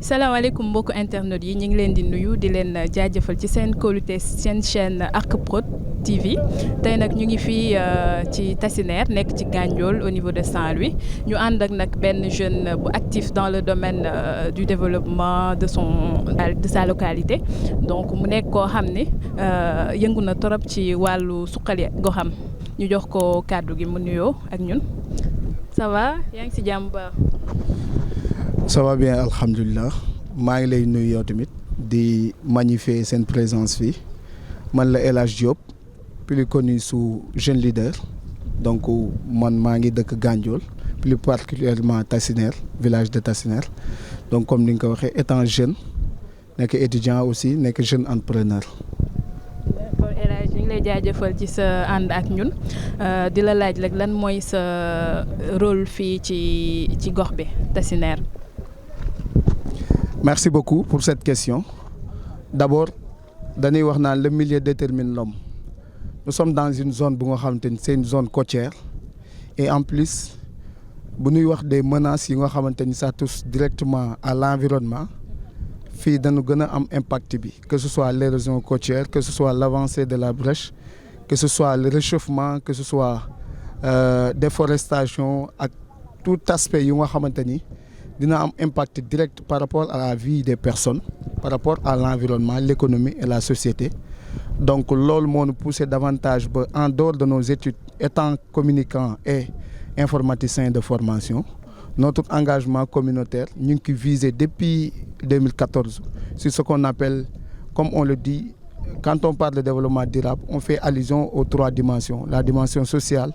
salaamaaleykum mbokku internet yi ñu ngi leen di nuyu di leen jaajëfal ci seen kóolute seen chaîne Arc-Prod TV tey nag ñu ngi fii ci Tassinère nekk ci Gandiol au niveau de Saint-Louis ñu ànd ak nag benn jeune bu actif dans le domaine du développement de sa localité donc mu nekk koo xam ne yëngu na torop ci wàllu suqali goxam ñu jox ko kàddu gi mu nuyoo ak ñun ça va yaa ngi si jàmm ba. Ça va bien alhamdulilah maa ngi lay nuyu yow tamit di magnifier seen présence fii man la El Hadj Diop plus connu sous jeune leader donc man maa ngi dëkk Gandiol plus particulièrement Tassinère village de Tassinère donc comme ni nga ko waxee étant jeune nekk étudiant aussi nekk jeune entrepreneur. d'accord El Hadj ñu ngi lay jaajëfal ci sa ànd ak ñun di la laaj rek lan mooy sa rôle fii ci gox bi Tassinère. Merci beaucoup pour cette question. D'abord dañuy wax naan le milieu détermine l'homme. Nous sommes dans une zone bu nga xamante ni c'est une zone côtière et en plus bu ñuy wax des menaces yi nga xamante ni ça touche directement à l'environnement fii dañu gën a am impact bi que ce soit l'érosion côtière que ce soit l'avancée de la brèche que ce soit le réchauffement que ce soit déforestation ak tout aspect yu nga xamante ni dina am impact direct par rapport à la vie des personnes par rapport à l'environnement l'économie et la société donc loolu moo ñu poussé davantage ba en dehors de nos études étant communicants et informaticiens de formation notre engagement communautaire ñu ngi ko visé depuis 2014 sur ce qu'on appelle comme on le dit quand on parle de développement durable on fait allusion aux 3 dimensions la dimension sociale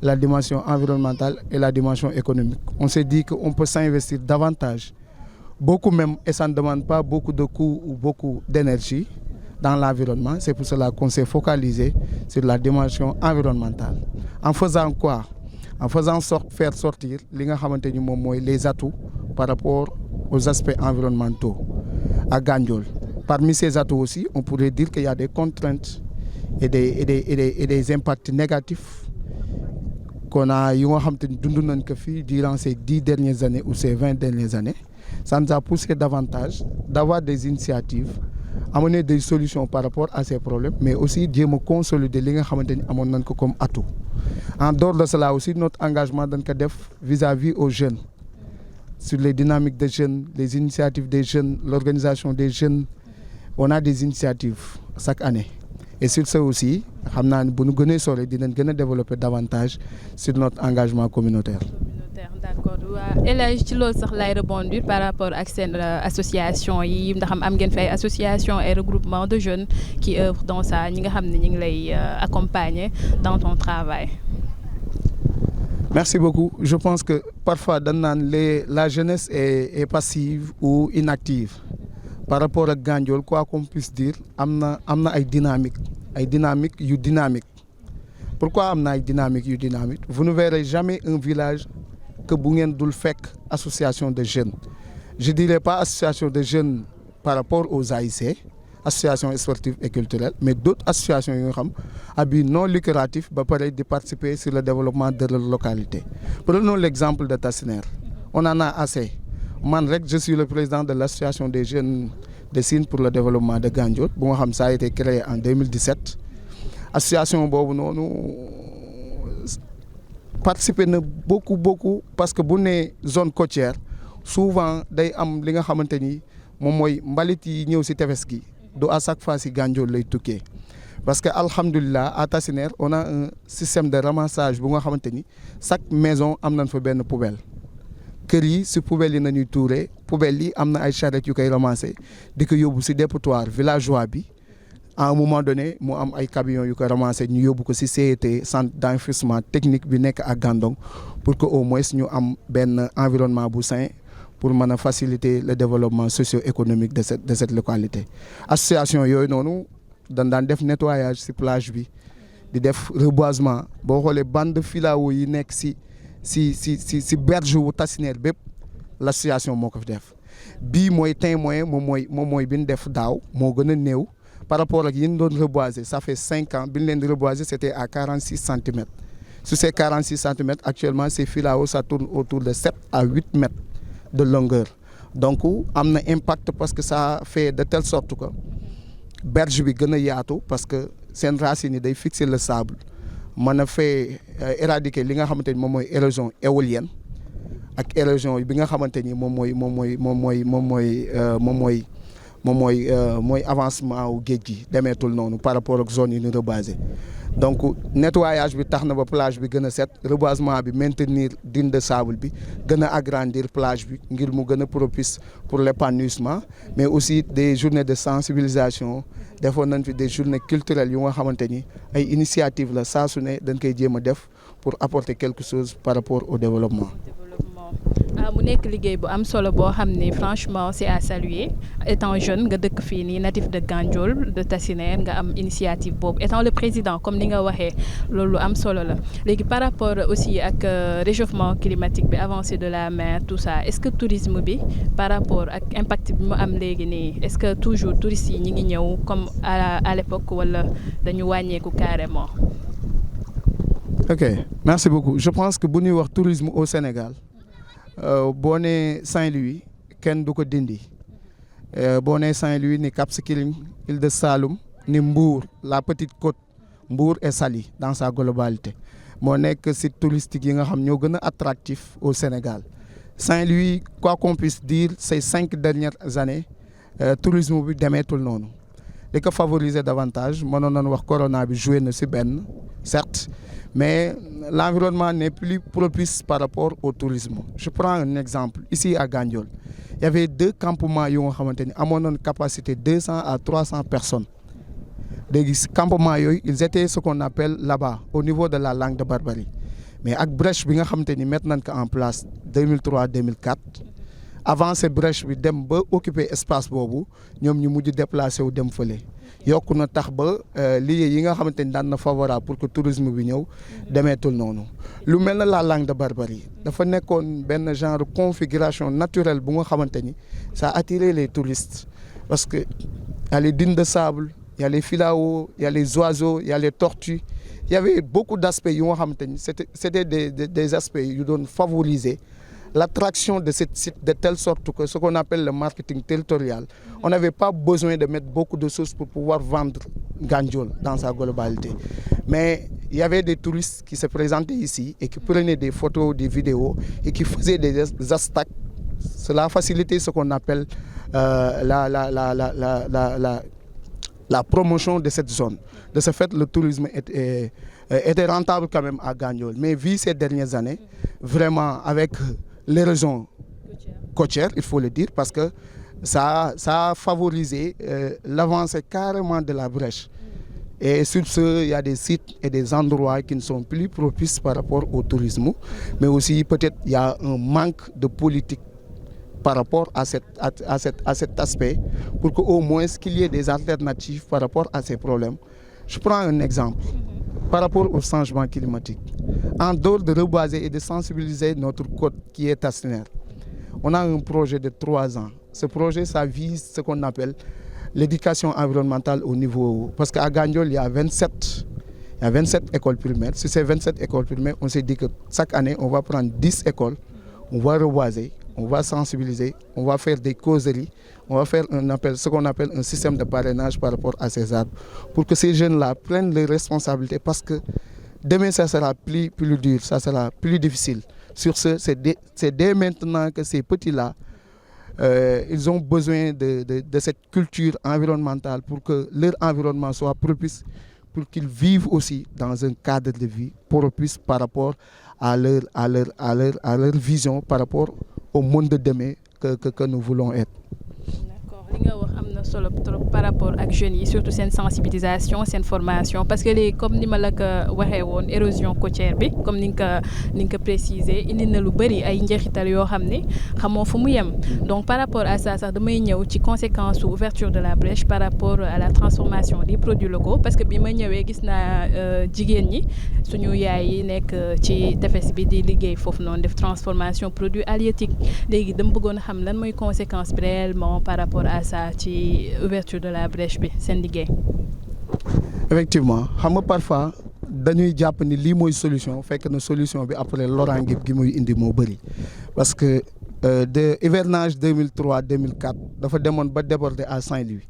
la dimension environnementale et la dimension économique. On s'est dit qu'on peut s'investir davantage, beaucoup même, et ça ne demande pas beaucoup de coûts ou beaucoup d'énergie dans l'environnement. C'est pour cela qu'on s'est focalisé sur la dimension environnementale. En faisant quoi? En faisant faire sortir les atouts par rapport aux aspects environnementaux à Gandiol. Parmi ces atouts aussi, on pourrait dire qu'il y a des contraintes et des impacts négatifs qu'on a yu nga xam te ni dund nañ ko fii durant ces 10 dernières années ou ces 20 dernières années ça nous a poussé davantage d'avoir des initiatives amener des solutions par rapport à ces problèmes mais aussi jéem a consolider li nga xamante ni amoon nañ ko comme atout en dehors de cela aussi notre engagement dañ ko def vis-à-vis aux jeunes sur les dynamiques des jeunes les initiatives des jeunes l'organisation des jeunes on a des initiatives chaque année et sur ce aussi xam naa ne bu ñu gënee sore dinañ gën a développer davantage sur notre engagement communautaire. D'accord waaw El Hadj ci loolu sax lay rebondir par rapport ak seen association yi ndax am ngeen fi ay association et regroupement de jeunes qui œuvrent dans ça ñi nga xam ne ñu ngi lay accompagner dans ton travail. Merci beaucoup je pense que parfois dañ naan la jeunesse est passive ou inactive. Par rapport ak Gandiol quoi qu'on puisse dire am na ay dynamique yu dynamique pourquoi am na ay dynamique yu dynamique vous ne verrez jamais un village que bu ngeen dul fekk association de jeunes je dirais pas association de jeunes par rapport aux AIC associations sportives et culturelles mais d'autres associations yu nga xam à but non lucratif ba pare di participer sur le développement de leur localité prenons l'exemple de Tassinère on en a assez man rek je suis le président de l'association des jeunes de Sine pour le développement de Gandiol bu nga xam ça a été créé en 2017 association boobu noonu participer na beaucoup parce que bu nee zone côtière souvent day am li nga xamante ni moom mooy mbalit yi ñëw ci tefes gi du à chaque fois ci Gandiol lay tukkee parce que alhamdulilah à Tassinère on a un système de ramassage bu nga xamante ni chaque maison am nañ fa benn poubelle. kër yi si poubelle yi nañuy tuure poubelle yi am na ay charrettes yu koy ramasser di ko yóbbu si dépotoir villageois bi à un moment donné mu am ay camions yu ko ramasser ñu yóbbu ko si CET centre d'enfouissement technique bi nekk ak Gandon pour que au moins ñu am benn environnement bu sain pour mën a faciliter le développement socio-économique de cette localité. association yooyu noonu dañ daan def nettoyage si plage bi di def reboisement boo xoolee bande filao yi nekk si berge wu Tassinère bépp l'association moo ko fi def bii mooy témoin moom mooy bi ñu def daaw moo gën a néew par rapport ak yi ñu doon reboiser ça fait 5 ans bi ñu leen di reboiser c'était à 46 centimètres sur ces 46 centimètres actuellement ces filao ça tourne autour de 7 à 8 mètres de longueur donc am na impact parce que ça fait de telle sorte que berge bi gën a yaatu parce que seen racines yi day fixer le sable mën a fee éradiquer li nga xamante ni moom mooy érosion éolienne ak érosion bi nga xamante ni mooy avancement wu géej gi demeetul noonu par rapport ak zone yi ñu rebasé donc nettoyage bi tax na ba plage bi gën a set reboisement bi maintenir dune de sable bi gën a agrandir plage bi ngir mu gën a propice pour l'épanouissement mais aussi des journées de sensibilisation defoon nañ fi des journées culturelles yu nga xamante ni ay initiative la saa su ne dañ koy jéem a def pour apporter quelque chose par rapport au développement. mu nekk liggéey bu am solo boo xam ne franchement c'est à saluer étant jeune nga dëkk fii nii natif de Gandiol de Tassinère nga am initiative boobu étant le président comme ni nga waxee loolu am solo la léegi par rapport aussi ak réchauffement climatique bi avancée de la mer tout ça est-ce que tourisme bi par rapport ak impact bi mu am léegi nii est-ce que toujours touristes yi ñi ngi ñëw comme à l'époque wala dañu wàññeeku carrément. Ok, merci beaucoup. Je pense que bu ñuy wax tourisme au Sénégal boo nee Saint-Louis kenn du ko dindi boo nee Saint-Louis ni Cap Skirring Île de Saloum ni Mbour la Petite Côte Mbour et Saly dans sa globalité moo nekk site touristique yi nga xam ñoo gën a attractif au Sénégal Saint-Louis quoi qu'on puisse dire ces 5 dernières années tourisme bi demeetul noonu li ko favoriser davantage mënoon nañu wax corona bi joué na ci benn certes mais l'environnement n'est plus propice par rapport au tourisme. Je prends un exemple ici à Gandiol il y avait 2 campements yu nga xamante ni amoon nañ capacité 200 à 300 personnes léegi campements yooyu ils étaient ce qu'on appelle là-bas au niveau de la Langue de Barbarie mais ak brèche bi nga xamante ni mettre nañ ko en place 2003 2004 avant cette brèche bi dem ba occuper espace boobu ñoom ñu mujj déplacé wu dem fële yokku na tax ba liggéey yi nga xamante ni daan na favorable pour que tourisme bi ñëw demeetul noonu lu mel na la Langue de Barbarie dafa nekkoon benn genre configuration naturelle bu nga xamante ni ça attirait les touristes parce que y a les dunes de sable il y a les filaos il y a les oiseaux il y a les tortues il y avait beaucoup d'aspects yu nga xamante ni c'était des aspects yu doon favoriser l'attraction de cette site de telle sorte que ce qu'on appelle le marketing territorial, on n'avait pas besoin de mettre beaucoup de choses pour pouvoir vendre Gandiol dans sa globalité. Mais il y avait des touristes qui se présentaient ici et qui prenaient des photos, des vidéos et qui faisaient des hashtags. Cela facilitait ce qu'on appelle la promotion de cette zone. De ce fait, le tourisme était rentable quand même à Gandiol. Mais vu ces dernières années, vraiment avec l'érosion côtière, il faut le dire, parce que ça a favorisé l'avancée carrément de la brèche. Et sur ce, il y a des sites et des endroits qui ne sont plus propices par rapport au tourisme, mais aussi peut-être il y a un manque de politique par rapport à cet aspect, pour qu'au moins qu'il y ait des alternatives par rapport à ces problèmes. Je prends un exemple. Par rapport au changement climatique, en dehors de reboiser et de sensibiliser notre côte qui est Tassinère, on a un projet de 3 ans. Ce projet, ça vise ce qu'on appelle l'éducation environnementale au niveau... Parce qu'à Gandiol, il y a 27 écoles primaires. Sur ces 27 écoles primaires, on s'est dit que chaque année, on va prendre 10 écoles, on va reboiser, on va sensibiliser, on va faire des causeries, on va faire ce qu'on appelle un système de parrainage par rapport à ces arbres, pour que ces jeunes-là prennent les responsabilités, parce que demain, ça sera plus dur, ça sera plus difficile. Sur ce, c'est dès maintenant que ces petits-là, ils ont besoin de cette culture environnementale pour que leur environnement soit propice, pour qu'ils vivent aussi dans un cadre de vie propice par rapport à leur vision, par rapport au monde de demain que nous voulons être. D'accord. Li nga wax am na solo trop par rapport ak jeunes yi, surtout seen sensibilisation, seen formation, parce que léegi comme ni ma la ko waxee woon érosion côtière bi comme ni nga ko préciser indi na lu bëri ay njeexital yoo xam ne xamoo fu mu yem. Donc par rapport à ça sax damay ñëw ci conséquence su ouverture de la brèche par rapport à la transformation des produits locaux, parce que bi ma ñëwee gis naa jigéen ñi suñu yaay yi nekk ci tefes bi di liggéey foofu noonu def transformation produits halieutiques. Léegi dama bëggoon a xam lan mooy conséquence réellement par rapport à ça ci ouverture de la brèche bi seen liggéey. Effectivement xam nga parfois dañuy jàpp ni lii mooy solution fekk na solution bi après loraange gi muy indi moo bëri, parce que de hivernage 2003-2004 dafa demoon ba déborder à Saint-Louis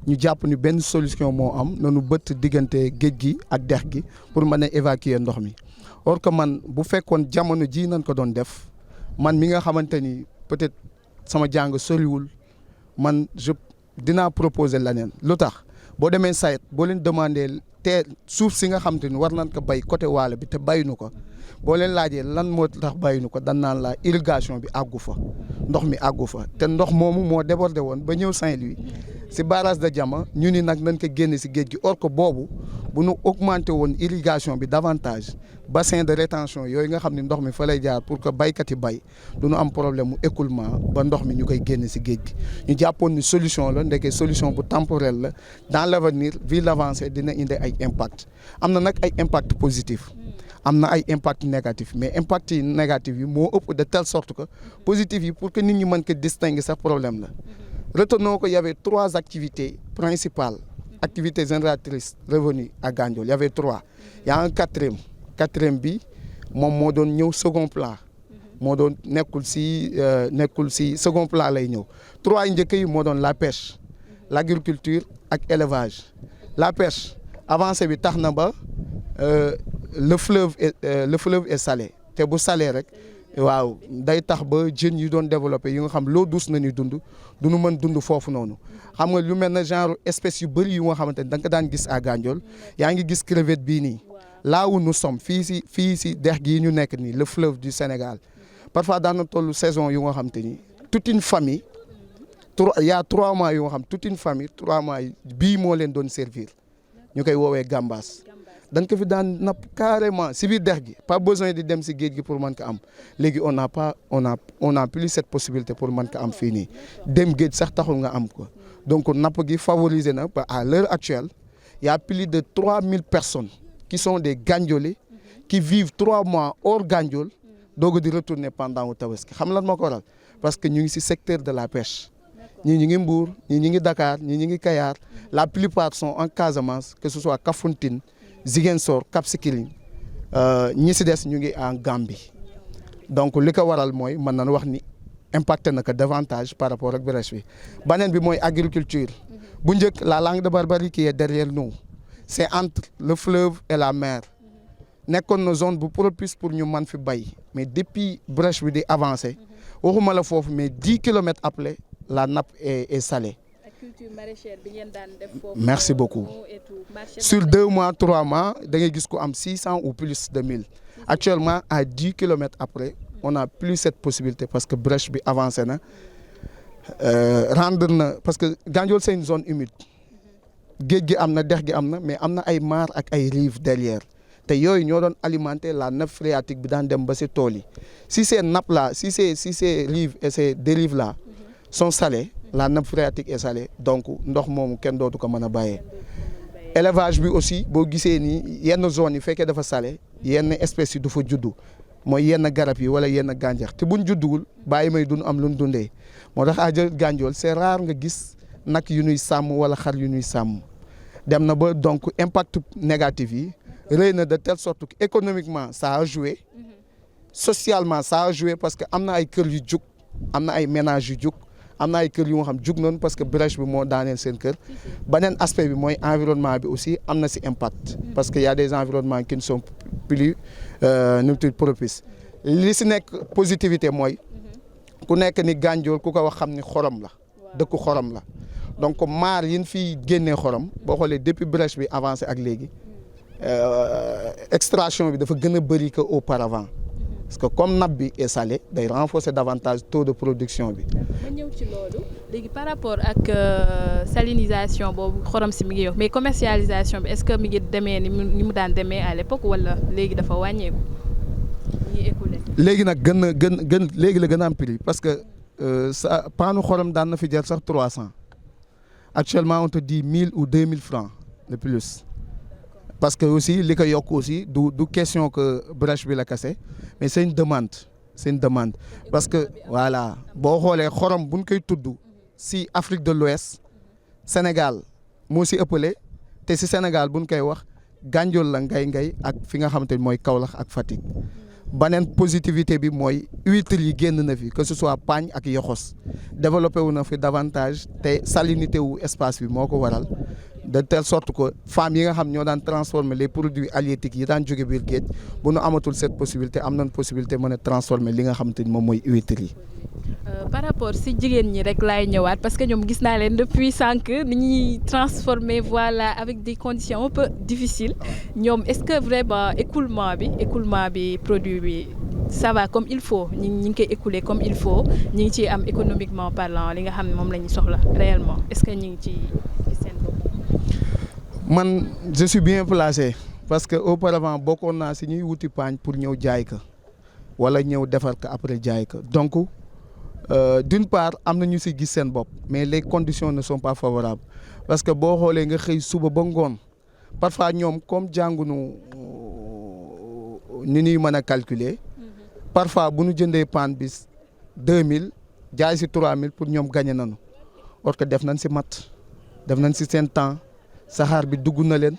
ñu jàpp ni benn solution moo am nanu bëtt diggante géej gi ak dex gi pour mën a évacuer ndox mi or que man bu fekkoon jamono ji nañ ko doon def man mi nga xamante ni peut-être sama jàng soriwul man dinaa proposer leneen lu tax boo demee sayet boo leen demandé te suuf si nga xamante ni war nañ ko bay côté Waalo bi te bayuñu ko boo leen laajee lan moo tax bayuñu ko dan naan la irrigation bi àggu fa ndox mi àggu fa te ndox moomu moo débordé woon ba ñëw Saint-Louis si barrage de Diama ñu ni nag nañ ko génne si géej gi or que boobu bu nu augmenté woon irrigation bi davantage bassin de rétention yooyu nga xam ne ndox mi fa lay jaar pour que baykat yi bay du ñu am problème mu écoulement ba ndox mi ñu koy génne si géej gi ñu jàppoon ni solution la ndeke solution bu temporelle la dans l'avenir vu l'avancée dina indi ay impact am na nag ay impact positif am na ay impact négatif mais impact yi négatif yi moo ëpp de telle sorte que positif yi pour que nit ñi mën ko distinguer sax problème la retenons qu'il y avait 3 activités principales activités génératrices revenus à Gandiol il y avait 3 il y a un quatrième bi moom moo doon ñëw second plan moo doon nekkul si second plan lay ñëw 3 njëkk yi moo doon la pêche l'agriculture ak élevage la pêche avancée bi tax na ba le fleuve est salé te bu salé rek waaw day tax ba jeunes yi doon développé yi nga xam l'eau douce nañuy dund du ñu mën dund foofu noonu xam nga lu mel ne genre espèces yu bëri yu nga xamante ni da nga ko daan gis à Gandiol yaa ngi gis crevette bii nii là où nous sommes fii si dex gii ñu nekk nii le fleuve du Sénégal parfois daan na toll saison yu nga xamante ni toute une famille il y a 3 mois yu nga xam toute une famille 3 mois bii moo leen doon servir ñu koy woowee gambas dañ ko fi daan napp carrément si biir dex gi pas besoin di dem si géej gi pour mën ko am léegi on n'a plus cette possibilité pour mën ko am fii nii dem géej sax taxul nga am ko donc napp gi favoriser na ba à l'heure actuelle il y a plus de 3000 personnes qui sont des Gandiolais qui vivent 3 mois hors Gandiol doog di retourner pendant Tabaski xam lan moo ko waral parce que ñu ngi si secteur de la pêche ñii ñu ngi Mbour ñii ñu ngi Dakar ñii ñu ngi Kayar la plupart sont en Casamance que ce soit Kafountine Ziguinchor Cap Skirring ñi si des ñu ngi en Gambie donc li ko waral mooy mën nañu wax ni impacté na ko davantage par rapport ak brèche bi beneen bi mooy agriculture bu njëkk la langue de barbarie qui est derrière nous c'est entre le fleuve et la mer nekkoon na zone bu propice pour ñu mën fi bay mais depuis brèche bi di avancer waxuma la foofu mais 10 kilomètres après la nappe est salée. Merci beaucoup. Sur 2 mois, 3 mois, da ngay gis ko am 600 ou plus de 1000. Actuellement, à 10 kilomètres après, on n'a plus cette possibilité parce que brèche bi avancé na rendre na parce que Gandiol c'est une zone humide géej gi am na dex gi am na mais am na ay mares ak ay rives derrière te yooyu ñoo doon alimenter la nappe phréatique bi daan dem ba si tool yi si ces nappes là si ces rives et ces dérives là sont salées la nappe phréatique est salée donc ndox moomu kenn dootu ko mën a bàyyee élevage bi aussi boo gisee ni yenn zones yi fekkee dafa salé yenn espèces yi du fa juddu mooy yenn garab yi wala yenn gàncax te buñ judduwul bàyyi may duñ am lu ñu dundee moo tax à Gandiol c'est rare nga gis nag yu ñuy sàmm wala xar yu ñuy sàmm dem na ba donc impact négatif yi rëy na de telle sorte que économiquement ça a joué socialement ça a joué parce que am na ay kër yu jug am na ay ménages yu jug am na ay kër yu nga xam jug noonu parce que brèche bi moo daaneel seen kër beneen aspect bi mooy environnement bi aussi am na si impact parce que y a des environnements qui ne sont plus propices li si nekk positivité mooy ku nekk ni Gandiol ku ko wax xam ni xorom la dëkku xorom la donc maar yin fi génnee xorom boo xoolee depuis brèche bi avancé ak léegi extraction bi dafa gën a bëri que auparavant parce que comme nappe bi est salée day renforcer davantage taux de production bi. ma ñëw ci loolu léegi par rapport ak salinisation boobu xorom si mi ngi yokk mais commercialisation bi est-ce que mi ngi demee ni mu daan demee à l'époque wala léegi dafa wàññeeku ñuy écoulé. léegi nag gën léegi la gën a am prix parce que sa paanu xorom daan na fi jar sax 300 actuellement on te dit 1000 ou 2000 francs de plus. parce que aussi li ko yokk aussi du question que brèche bi la kase mais c'est une demande parce que voilà boo xoolee xorom buñ koy tudd si Afrique de l'Ouest Sénégal moo si ëppale te si Sénégal buñ koy wax Gandiol la ngay ak fi nga xamante ni mooy Kaolack ak Fatick beneen positivité bi mooy huîtres yi génn na fi que ce soit Pagne ak Yoxos développé wu na fi davantage te salinité wu espace bi moo ko waral de telle sorte que femmes yi nga xam ñoo daan transformer les produits halieutiques yi daan jóge biir géej bu nu amatul cette possibilité am nañ possibilité mën a transformer li nga xamante ni moom mooy huîtres yi. Par rapport si jigéen ñi rek laay ñëwaat parce que ñoom gis naa leen depuis sànq ni ñuy transformer voilà avec des conditions un peu difficiles ñoom est-ce que vraiment écoulement bi produit bi ça va comme il faut ñi ngi koy écouler comme il faut ñi ngi ciy am économiquement parlant li nga xam ne moom la ñu soxla réellement est-ce que ñi ngi ci gis seen bopp. Man je suis bien placé parce que auparavant bokkoon naa si ñuy wuti Pagne pour ñëw jaay ko wala ñëw defar ko après jaay ko donc d'une part am na ñu si gis seen bopp mais les conditions ne sont pas favorables parce que boo xoolee nga xëy suba ba ngoon parfois ñoom comme jàngunu ni ñuy mën a calculer parfois bu ñu jëndee paan bis 2000 jaay si 3000 pour ñoom gagné nañu or que def nañ si mat def nañ si seen temps saxaar bi dugg na leen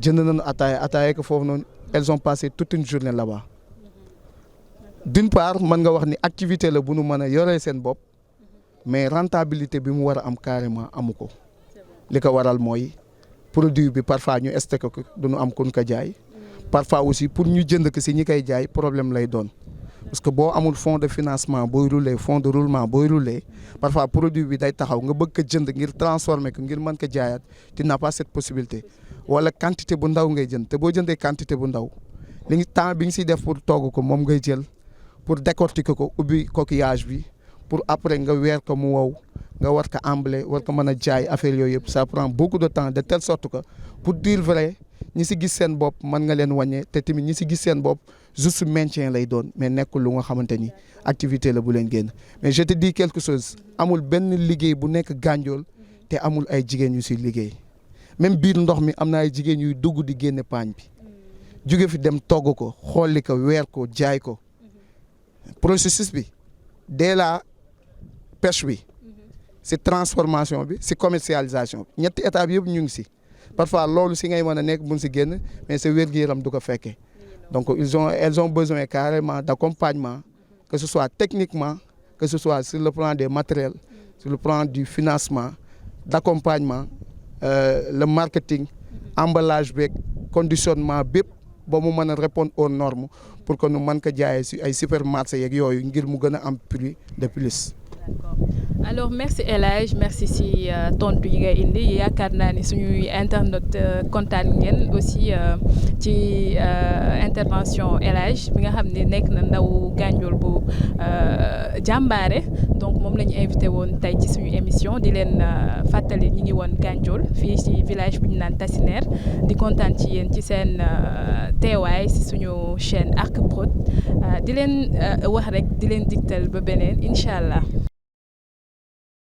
jënd nañu ataaya que foofu noonu elles ont passé toute une journée là-bas d'une part mën nga wax ni activité la bu nu mën a yoree seen bopp mais rentabilité bi mu war a am carrément amu ko li ko waral mooy produit bi parfois ñu stocké ko du ñu am kun ko jaay parfois aussi pour ñu jënd ko si ñi koy jaay problème lay doon parce que boo amul fonds de financement booy rouler fonds de roulement booy rouler parfois produit bi day taxaw nga bëgg ko jënd ngir transformer ko ngir mën ko jaayaat tu n'as pas cette possibilité wala quantité bu ndaw ngay jënd te boo jëndee quantité bu ndaw li ngi temps bi nga siy def pour togg ko moom ngay jël pour décortiquer ko ubbi coquillage bi pour après nga weer ko mu wow nga war ko emballé war ko mën a jaay affaire yooyu yëpp ça prend beaucoup de temps de telle sorte que pour dire vrai ñi si gis seen bopp mën nga leen wàññee te tamit ñi si gis seen bopp juste maintien lay doon mais nekkul lu nga xamante ni activité la bu leen génn mais je te dis quelque chose amul benn liggéey bu nekk Gandiol te amul ay jigéen yu si liggéey même biir ndox mi am na ay jigéen yuy dugg di génne paañ bi jóge fi dem togg ko xolli ko weer ko jaay ko processus bi dès la pêche bi si transformation bi si commercialisation bi ñetti étapes yëpp ñu ngi si parfois loolu si ngay mën a nekk mun si génn mais sa wér-gu-yaram du ko fekkee donc elles ont besoin carrément d'accompagnement que ce soit techniquement que ce soit sur le plan des matériels sur le plan du financement d'accompagnement le marketing emballage beeg conditionnement bépp ba mu mën a répondre aux normes pour que nu mën ko jaayee si ay supermarché yeeg yooyu ngir mu gën a am prix de plus. D'accord. Alors merci El Hadj merci si tontu yi nga indi yaakaar naa ni suñuy internet kontaan ngeen aussi ci intervention El Hadj bi nga xam ne nekk na ndaw Gandiol bu jàmbaare donc moom la ñu invité woon tey ci suñu émission di leen fàttali ñi ngi woon Gandiol fii ci village bu ñu naan Tassinère di kontaan ci yéen ci seen teewaay si suñu chaîne Arc Prod di leen wax rek di leen digtal ba beneen incha allah.